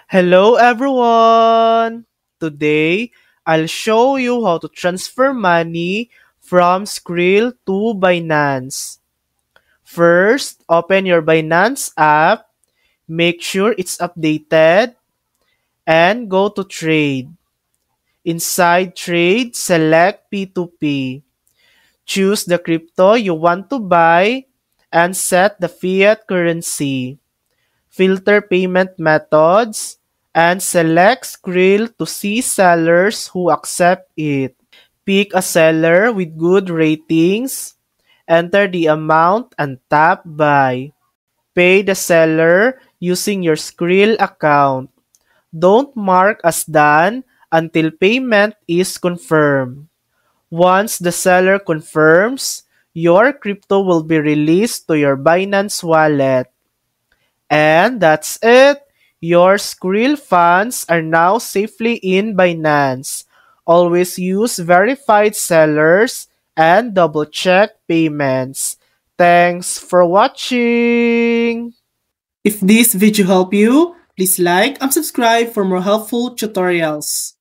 Hello everyone! Today, I'll show you how to transfer money from Skrill to Binance. First, open your Binance app, make sure it's updated, and go to Trade. Inside Trade, select P2P. Choose the crypto you want to buy and set the fiat currency. Filter payment methods, and select Skrill to see sellers who accept it. Pick a seller with good ratings, enter the amount and tap Buy. Pay the seller using your Skrill account. Don't mark as done until payment is confirmed. Once the seller confirms, your crypto will be released to your Binance wallet. And that's it. Your Skrill funds are now safely in Binance. Always use verified sellers and double check payments. Thanks for watching. If this video helped you, please like and subscribe for more helpful tutorials.